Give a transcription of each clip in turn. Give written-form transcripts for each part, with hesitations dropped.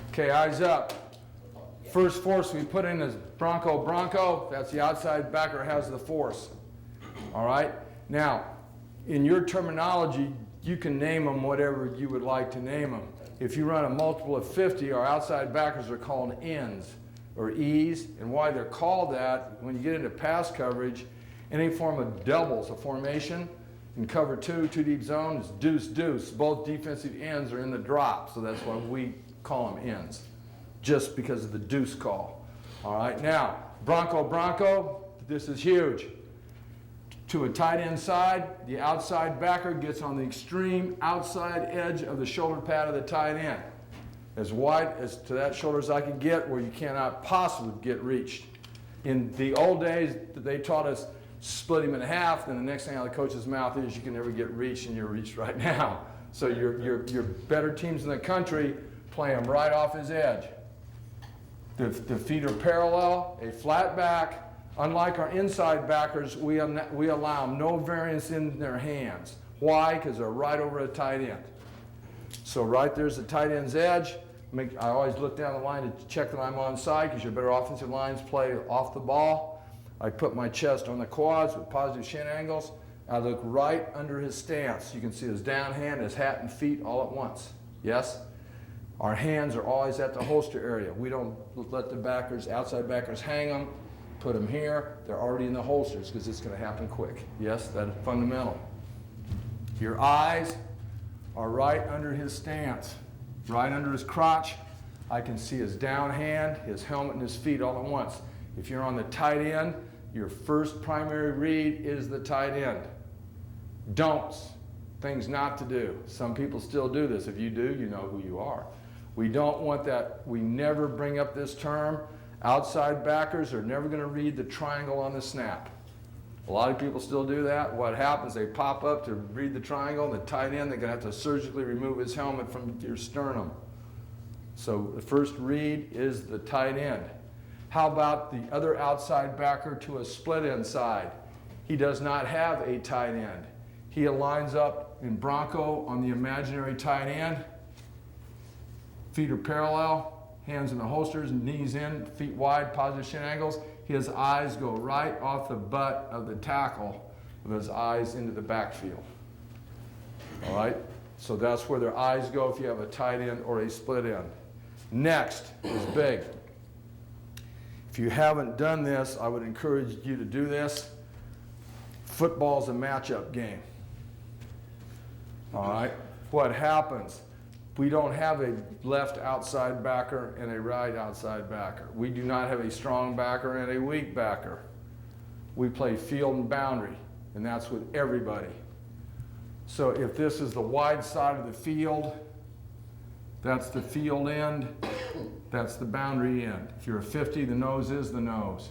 Okay, eyes up. First force we put in is Bronco. That's the outside backer has the force. All right? Now, in your terminology, you can name them whatever you would like to name them. If you run a multiple of 50, our outside backers are called ends or E's. And why they're called that, when you get into pass coverage, any form of doubles, a formation, in cover two deep zone is deuce. Both defensive ends are in the drop, so that's why we call them ends, just because of the deuce call. All right, now, Bronco, this is huge. To a tight end side, the outside backer gets on the extreme outside edge of the shoulder pad of the tight end. As wide as to that shoulder as I can get, where you cannot possibly get reached. In the old days, they taught us split him in half, then the next thing out of the coach's mouth is you can never get reached, and you're reached right now. So your better teams in the country play him right off his edge. The feet are parallel, a flat back. Unlike our inside backers, we allow them no variance in their hands. Why? Because they're right over a tight end. So right there's the tight end's edge. I always look down the line to check that I'm onside, because your better offensive lines play off the ball. I put my chest on the quads with positive shin angles. I look right under his stance. You can see his down hand, his hat and feet all at once. Yes? Our hands are always at the holster area. We don't let the backers, outside backers, hang them, put them here. They're already in the holsters, because it's going to happen quick. Yes, that is fundamental. Your eyes are right under his stance, right under his crotch. I can see his down hand, his helmet, and his feet all at once. If you're on the tight end, your first primary read is the tight end. Don'ts, things not to do. Some people still do this. If you do, you know who you are. We don't want that. We never bring up this term. Outside backers are never going to read the triangle on the snap. A lot of people still do that. What happens, they pop up to read the triangle, and the tight end, they're going to have to surgically remove his helmet from your sternum. So the first read is the tight end. How about the other outside backer to a split end side? He does not have a tight end. He aligns up in Bronco on the imaginary tight end. Feet are parallel, hands in the holsters, knees in, feet wide, positive shin angles. His eyes go right off the butt of the tackle with his eyes into the backfield. All right? So that's where their eyes go if you have a tight end or a split end. Next is big. If you haven't done this, I would encourage you to do this. Football's a matchup game. All right? What happens? We don't have a left outside backer and a right outside backer. We do not have a strong backer and a weak backer. We play field and boundary, and that's with everybody. So if this is the wide side of the field, that's the field end, that's the boundary end. If you're a 50, the nose is the nose.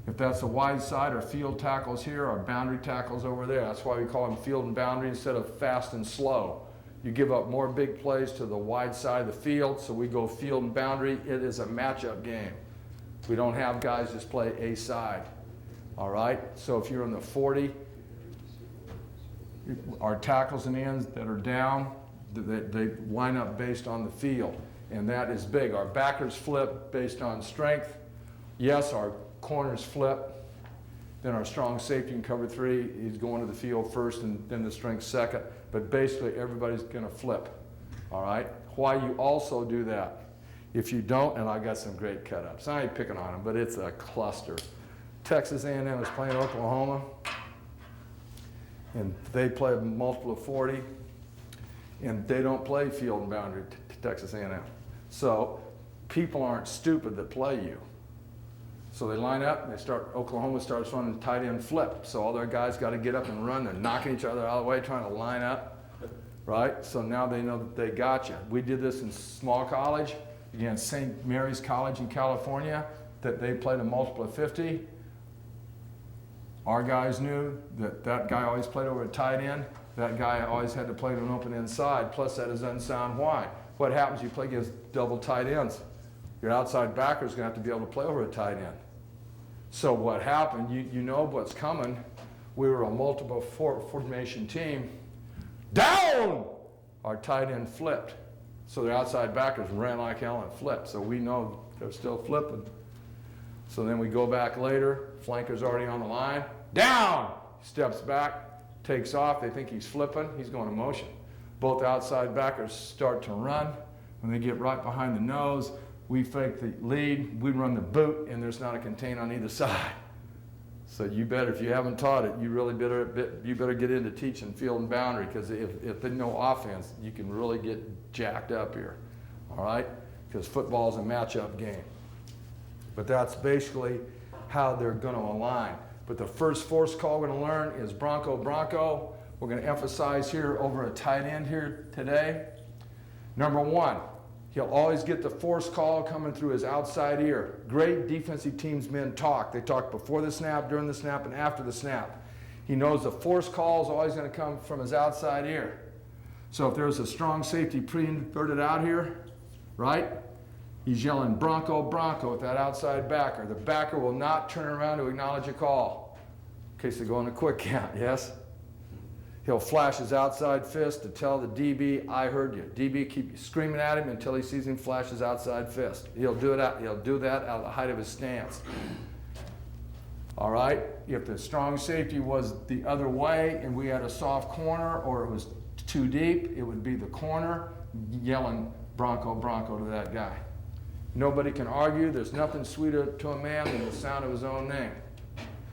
If that's the wide side, our field tackles here, our boundary tackles over there. That's why we call them field and boundary instead of fast and slow. You give up more big plays to the wide side of the field, so we go field and boundary. It is a matchup game. We don't have guys just play a side. All right? So if you're in the 40, our tackles and ends that are down, they line up based on the field, and that is big. Our backers flip based on strength. Yes, our corners flip. Then our strong safety in cover 3 is going to the field first, and then the strength second. But basically, everybody's going to flip. All right? Why you also do that? If you don't, and I got some great cut-ups. I ain't picking on them, but it's a cluster. Texas A&M is playing Oklahoma, and they play a multiple of 40, and they don't play field and boundary to Texas A&M. So people aren't stupid that play you. So they line up, and Oklahoma starts running tight end flip. So all their guys got to get up and run. They're knocking each other out of the way, trying to line up, right? So now they know that they got you. We did this in small college, against St. Mary's College in California, that they played a multiple of 50. Our guys knew that that guy always played over a tight end. That guy always had to play to an open inside, plus that is unsound wide. What happens? You play against double tight ends. Your outside backer is going to have to be able to play over a tight end. So what happened, you know what's coming. We were a multiple formation team. Down! Our tight end flipped. So the outside backers ran like hell and flipped. So we know they're still flipping. So then we go back later, flanker's already on the line. Down! Steps back, takes off. They think he's flipping. He's going in motion. Both outside backers start to run. When they get right behind the nose, we fake the lead, we run the boot, and there's not a contain on either side. So you better, if you haven't taught it, you better get into teaching field and boundary, because if there's no offense, you can really get jacked up here, all right? Because football's a matchup game. But that's basically how they're going to align. But the first force call we're going to learn is Bronco, Bronco. We're going to emphasize here over a tight end here today. Number one, he'll always get the force call coming through his outside ear. Great defensive teams men talk. They talk before the snap, during the snap, and after the snap. He knows the force call is always going to come from his outside ear. So if there's a strong safety pre-inverted out here, right? He's yelling Bronco, Bronco with that outside backer. The backer will not turn around to acknowledge a call in case they go on a quick count, yes? He'll flash his outside fist to tell the DB, I heard you. DB keep screaming at him until he sees him flash his outside fist. He'll do that out of the height of his stance. All right? If the strong safety was the other way and we had a soft corner or it was too deep, it would be the corner yelling Bronco, Bronco to that guy. Nobody can argue. There's nothing sweeter to a man than the sound of his own name.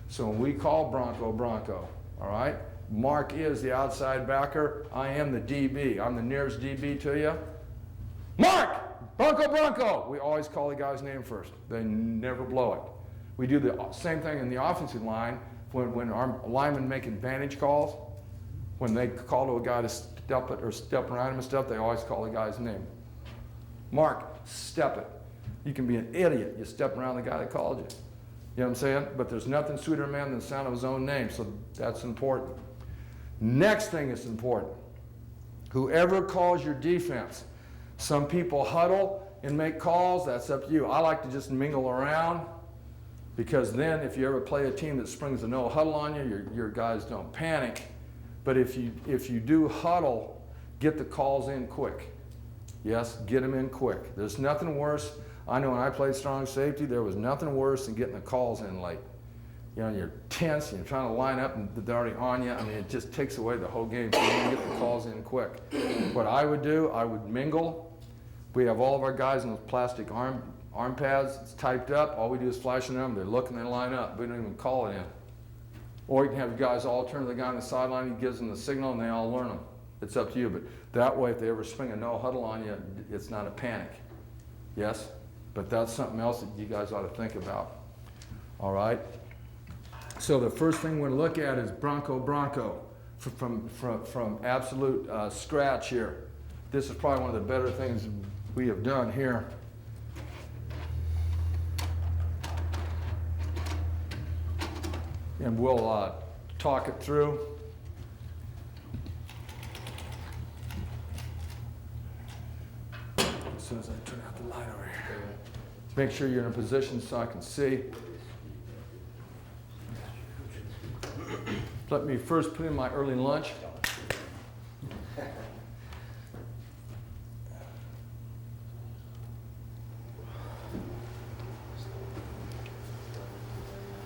So when we call Bronco, Bronco, all right? Mark is the outside backer. I am the DB. I'm the nearest DB to you. Mark! Bronco, Bronco! We always call the guy's name first. They never blow it. We do the same thing in the offensive line when our linemen make advantage calls. When they call to a guy to step it or step around him and stuff, they always call the guy's name. Mark, step it. You can be an idiot. You step around the guy that called you. You know what I'm saying? But there's nothing sweeter to a man than the sound of his own name, so that's important. Next thing is important. Whoever calls your defense, some people huddle and make calls, that's up to you. I like to just mingle around, because then if you ever play a team that springs a no huddle on you, your guys don't panic. But if you do huddle, get the calls in quick. Yes, get them in quick. There's nothing worse. I know when I played strong safety, there was nothing worse than getting the calls in late. You know, you're tense, and you're trying to line up, and they're already on you. I mean, it just takes away the whole game. So you want to get the calls in quick. What I would do, I would mingle. We have all of our guys in those plastic arm pads. It's typed up. All we do is flash them. They're looking, they line up. We don't even call it in. Or you can have your guys all turn to the guy on the sideline. He gives them the signal, and they all learn them. It's up to you. But that way, if they ever swing a no huddle on you, it's not a panic. Yes? But that's something else that you guys ought to think about. All right? So the first thing we're going to look at is Bronco, Bronco from absolute scratch here. This is probably one of the better things we have done here. And we'll talk it through. As soon as I turn out the light over here. Make sure you're in a position so I can see. Let me first put in my early lunch.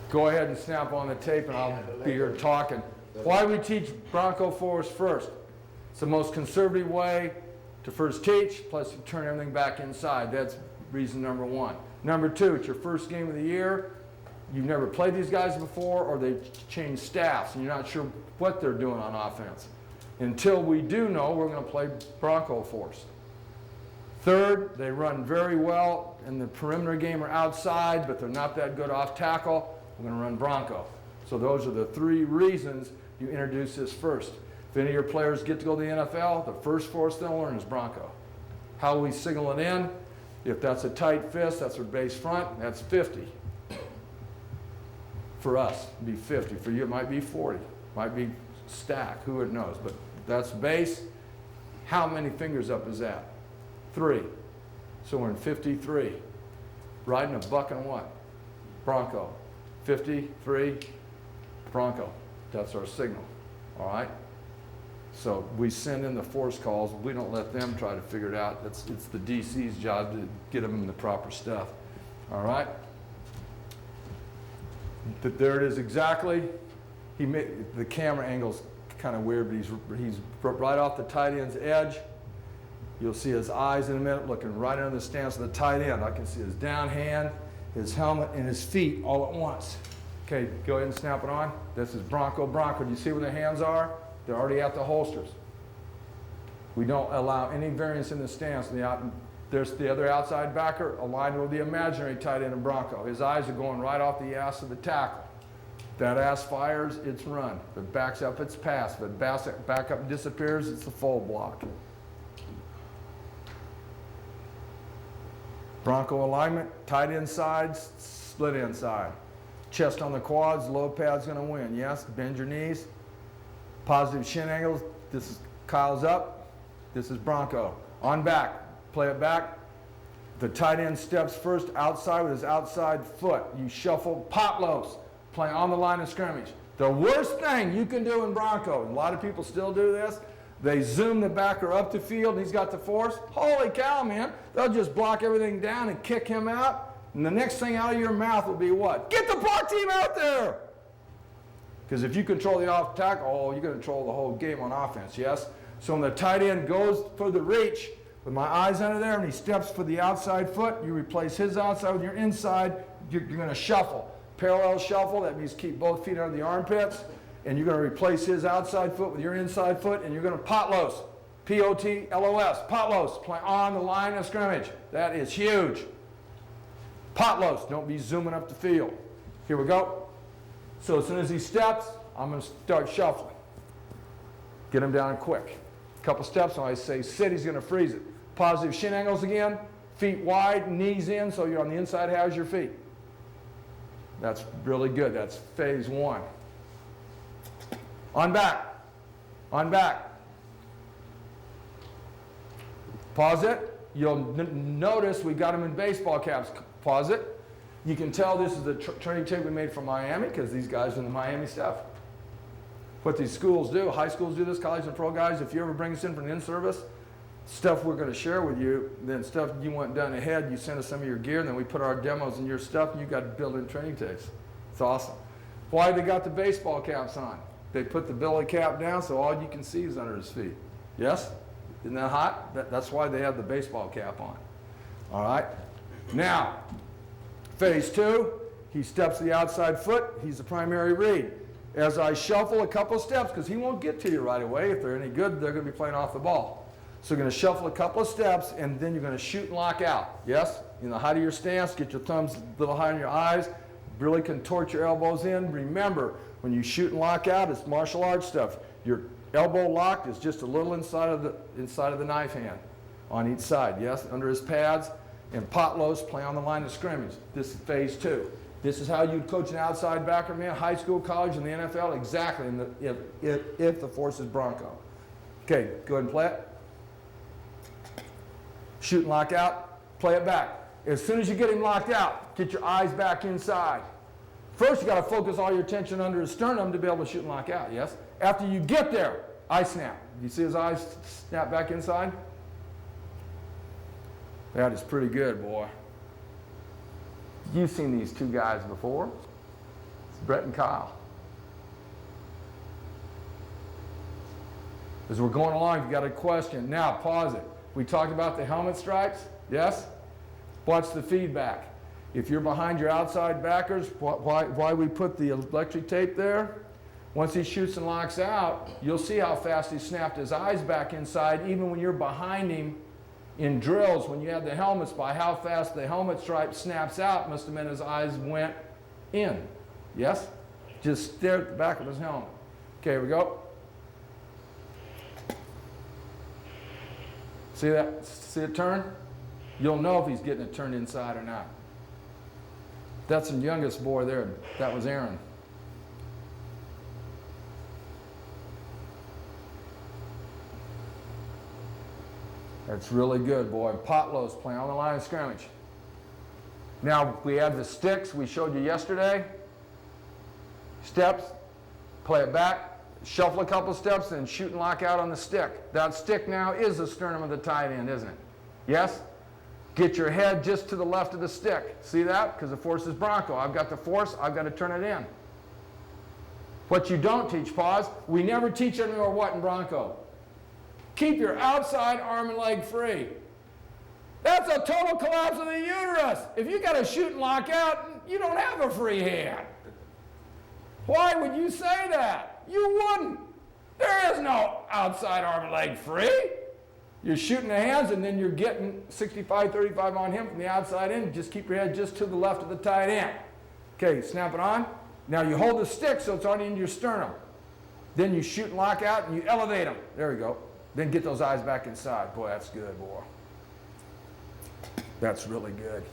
Go ahead and snap on the tape and I'll be here talking. Why we teach Bronco force first. It's the most conservative way to first teach, plus you turn everything back inside. That's reason number one. Number two, it's your first game of the year. You've never played these guys before, or they've changed staffs and you're not sure what they're doing on offense. Until we do know, we're going to play Bronco force. Third, they run very well in the perimeter game or outside, but they're not that good off tackle. We're going to run Bronco. So those are the three reasons you introduce this first. If any of your players get to go to the NFL, the first force they'll learn is Bronco. How we signal it in, if that's a tight fist, that's our base front, that's 50. For us, it'd be 50. For you, it might be 40. Might be stack, who knows. But that's base. How many fingers up is that? 3. So we're in 53. Riding a buck and what? Bronco. 53, Bronco. That's our signal. All right? So we send in the force calls. We don't let them try to figure it out. It's the DC's job to get them the proper stuff. All right? There it is exactly. The camera angle's kind of weird, but he's right off the tight end's edge. You'll see his eyes in a minute looking right under the stance of the tight end. I can see his down hand, his helmet, and his feet all at once. Okay, go ahead and snap it on. This is Bronco. Do you see where the hands are? They're already at the holsters. We don't allow any variance in the stance. There's the other outside backer aligned with the imaginary tight end of Bronco. His eyes are going right off the ass of the tackle. If that ass fires, it's run. If it backs up, it's pass. If it back up and disappears, it's a full block. Bronco alignment, tight inside, split inside. Chest on the quads, low pad's gonna win. Yes, bend your knees. Positive shin angles. This is Kyle's up. This is Bronco. On back, play it back. The tight end steps first outside with his outside foot. You shuffle potlos, play on the line of scrimmage. The worst thing you can do in Bronco, and a lot of people still do this, they zoom the backer up the field, he's got the force. Holy cow, man. They'll just block everything down and kick him out. And the next thing out of your mouth will be what? Get the block team out there! Because if you control the off tackle, oh, you can control the whole game on offense, yes? So when the tight end goes for the reach, with my eyes under there, and he steps for the outside foot, you replace his outside with your inside, you're going to shuffle. Parallel shuffle, that means keep both feet under the armpits. And you're going to replace his outside foot with your inside foot, and you're going to potlos, P-O-T-L-O-S, potlos, play on the line of scrimmage. That is huge. Potlos, don't be zooming up the field. Here we go. So as soon as he steps, I'm going to start shuffling. Get him down quick. A couple steps, when I say sit, he's going to freeze it. Positive shin angles again, feet wide, knees in, so you're on the inside, how's your feet? That's really good. That's phase one. On back. On back. Pause it. You'll notice we got them in baseball caps. Pause it. You can tell this is the training tape we made from Miami because these guys are in the Miami stuff. What these schools do, high schools do this, college and pro guys, if you ever bring us in for an in-service, stuff we're going to share with you, then stuff you want done ahead, you send us some of your gear, and then we put our demos in your stuff, and you got built-in training tapes. It's awesome. Why they got the baseball caps on? They put the belly cap down so all you can see is under his feet. Yes? Isn't that hot? That's why they have the baseball cap on. All right? Now, phase two, he steps the outside foot. He's the primary read. As I shuffle a couple of steps, because he won't get to you right away. If they're any good, they're going to be playing off the ball. So you're going to shuffle a couple of steps, and then you're going to shoot and lock out. Yes? In the height of your stance, get your thumbs a little high on your eyes. Really contort your elbows in. Remember, when you shoot and lock out, it's martial arts stuff. Your elbow locked is just a little inside of the knife hand on each side. Yes, under his pads. And potlos, play on the line of scrimmage. This is phase two. This is how you'd coach an outside backer, man. High school, college, and the NFL, exactly. If the force is Bronco. Okay, go ahead and play it. Shoot and lock out. Play it back. As soon as you get him locked out, get your eyes back inside. First, you got to focus all your attention under his sternum to be able to shoot and lock out, yes? After you get there, eye snap. You see his eyes snap back inside? That is pretty good, boy. You've seen these two guys before. It's Brett and Kyle. As we're going along, you've got a question. Now, pause it. We talked about the helmet stripes, yes? Watch the feedback. If you're behind your outside backers, why we put the electric tape there? Once he shoots and locks out, you'll see how fast he snapped his eyes back inside, even when you're behind him in drills, when you have the helmets, by how fast the helmet stripe snaps out, must have meant his eyes went in. Yes? Just stare at the back of his helmet. Okay, here we go. See that? See it turn? You'll know if he's getting it turned inside or not. That's the youngest boy there. That was Aaron. That's really good, boy. Potlos playing on the line of scrimmage. Now we have the sticks we showed you yesterday. Steps, play it back. shuffle a couple steps, and shoot and lock out on the stick. That stick now is the sternum of the tight end, isn't it? Yes? Get your head just to the left of the stick. See that? Because the force is Bronco. I've got the force, I've got to turn it in. What you don't teach, pause, we never teach anymore what in Bronco? Keep your outside arm and leg free. That's a total collapse of the uterus. If you got to shoot and lock out, you don't have a free hand. Why would you say that? You wouldn't. There is no outside arm and leg free. You're shooting the hands, and then you're getting 65-35 on him from the outside in. Just keep your head just to the left of the tight end. Okay, snap it on. Now you hold the stick so it's on into your sternum. Then you shoot and lock out, and you elevate them. There we go. Then get those eyes back inside. Boy, that's good, boy. That's really good.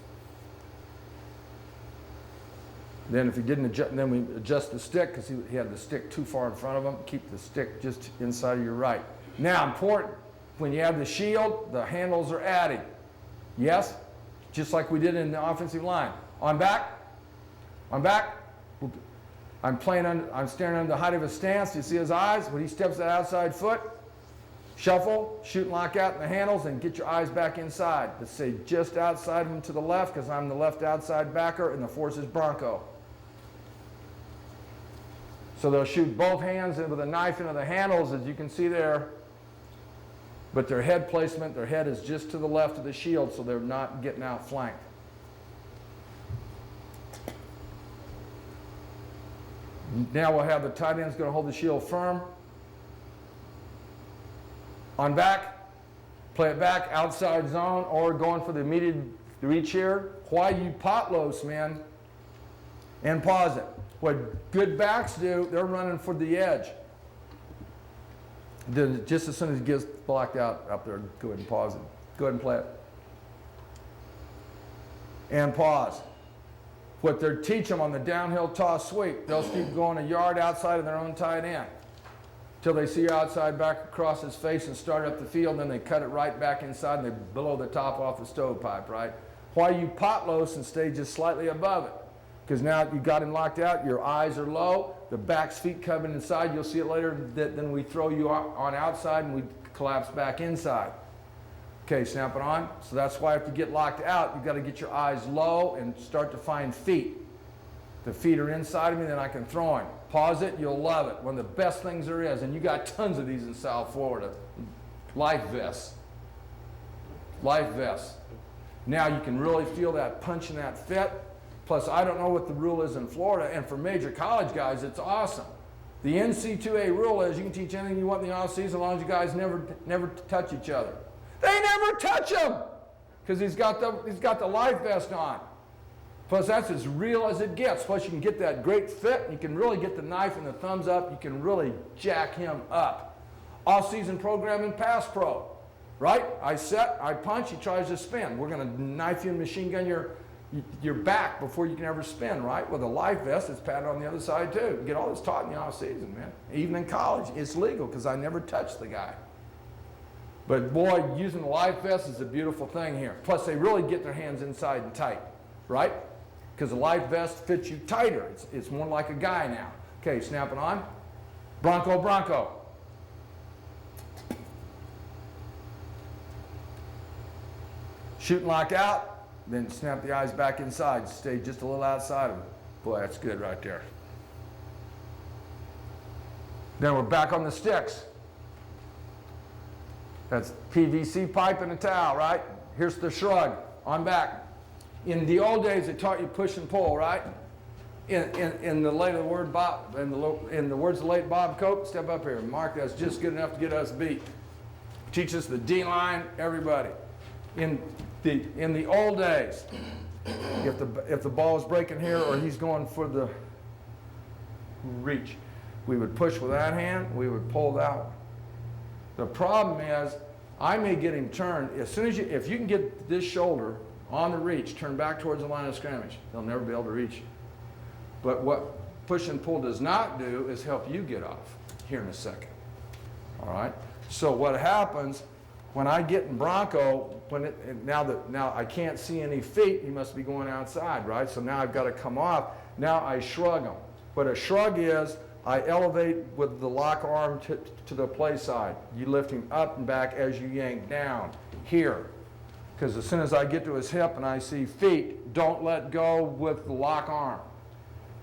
Then if he didn't adjust, then we adjust the stick because he had the stick too far in front of him. Keep the stick just inside of your right. Now, important, when you have the shield, the handles are added. Yes? Just like we did in the offensive line. On back. On back. I'm staring under the height of his stance. You see his eyes? When he steps that outside foot, shuffle, shoot and lock out in the handles, and get your eyes back inside. Let's say just outside of him to the left, because I'm the left outside backer, and the force is Bronco. So they'll shoot both hands with a knife into the handles, as you can see there. But their head placement, their head is just to the left of the shield, so they're not getting outflanked. Now we'll have the tight end's going to hold the shield firm. On back, play it back, outside zone, or going for the immediate reach here. Why you potlos, man? And pause it. What good backs do, they're running for the edge. Then just as soon as it gets blocked out up there, go ahead and pause it. Go ahead and play it. And pause. What they're teaching them on the downhill toss sweep, they'll keep going a yard outside of their own tight end till they see your outside back across his face and start up the field, and then they cut it right back inside and they blow the top off the stovepipe, right? Why you potlos and stay just slightly above it? Because now you got him locked out, your eyes are low, the back's feet coming inside. You'll see it later that then we throw you on outside and we collapse back inside. Okay, snap it on. So that's why if you get locked out, you've got to get your eyes low and start to find feet. The feet are inside of me, then I can throw him. Pause it, you'll love it. One of the best things there is, and you got tons of these in South Florida. Life vests. Life vests. Now you can really feel that punch and that fit. Plus, I don't know what the rule is in Florida, and for major college guys, it's awesome. The NC2A rule is you can teach anything you want in the off season as long as you guys never touch each other. They never touch him because he's got the life vest on. Plus, that's as real as it gets. Plus, you can get that great fit. You can really get the knife and the thumbs up. You can really jack him up. Off-season program in Pass Pro, right? I set, I punch, he tries to spin. We're going to knife you and machine gun your back before you can ever spin, right? With a life vest, it's padded on the other side too. You get all this taught in the off-season, man. Even in college, it's legal because I never touched the guy. But boy, using the life vest is a beautiful thing here. Plus, they really get their hands inside and tight, right? Because the life vest fits you tighter. It's more like a guy now. Okay, snap it on. Bronco, Bronco. Shoot and lock out, then snap the eyes back inside. Stay just a little outside of it. Boy, that's good right there. Then we're back on the sticks. That's PVC pipe and a towel, right? Here's the shrug, on back. In the old days, they taught you push and pull, right? In the words of late Bob Cope, step up here. Mark, that's just good enough to get us beat. Teach us the D line, everybody. In the old days, if the ball is breaking here or he's going for the reach, we would push with that hand, we would pull that one. The problem is, I may get him turned, if you can get this shoulder on the reach, turn back towards the line of scrimmage, he'll never be able to reach you. But what push and pull does not do is help you get off here in a second. All right? So what happens, when I get in Bronco, now I can't see any feet, he must be going outside, right? So now I've got to come off. Now I shrug him. What a shrug is, I elevate with the lock arm to the play side. You lift him up and back as you yank down. Here. Because as soon as I get to his hip and I see feet, don't let go with the lock arm.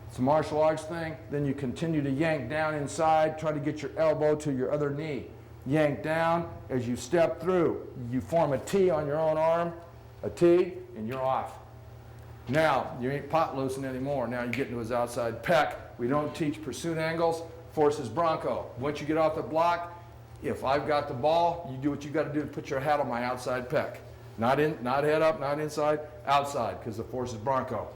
It's a martial arts thing. Then you continue to yank down inside. Try to get your elbow to your other knee. Yank down. As you step through, you form a T on your own arm, a T, and you're off. Now, you ain't pot loosing anymore. Now you get into his outside pec. We don't teach pursuit angles. Forces Bronco. Once you get off the block, if I've got the ball, you do what you got to do to put your hat on my outside pec. Not head up, not inside, outside, because the force is Bronco.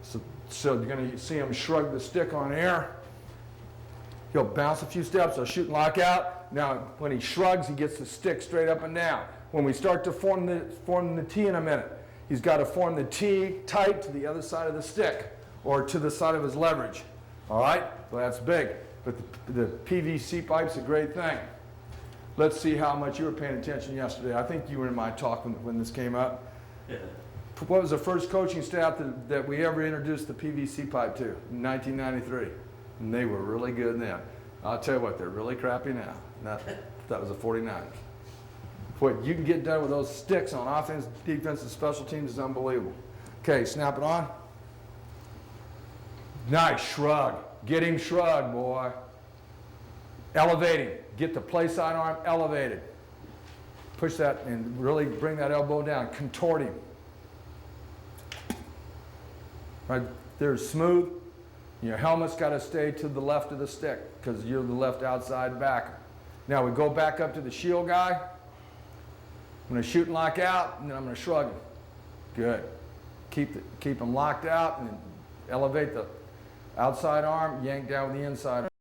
So you're going to see him shrug the stick on air. He'll bounce a few steps, he'll shoot and lock out. Now, when he shrugs, he gets the stick straight up and down. When we start to form the T in a minute, he's got to form the T tight to the other side of the stick or to the side of his leverage. All right? Well, that's big. But the PVC pipe's a great thing. Let's see how much you were paying attention yesterday. I think you were in my talk when this came up. Yeah. What was the first coaching staff that we ever introduced the PVC pipe to? In 1993. And they were really good then. I'll tell you what, they're really crappy now. That was a 49. What you can get done with those sticks on offense, defense, and special teams is unbelievable. Okay, snap it on. Nice shrug. Get him shrugged, boy. Elevating. Get the play side arm elevated. Push that and really bring that elbow down. Contort him. Right there, smooth. Your helmet's got to stay to the left of the stick because you're the left outside backer. Now we go back up to the shield guy. I'm going to shoot and lock out, and then I'm going to shrug him. Good. Keep him locked out and elevate the outside arm, yank down with the inside arm.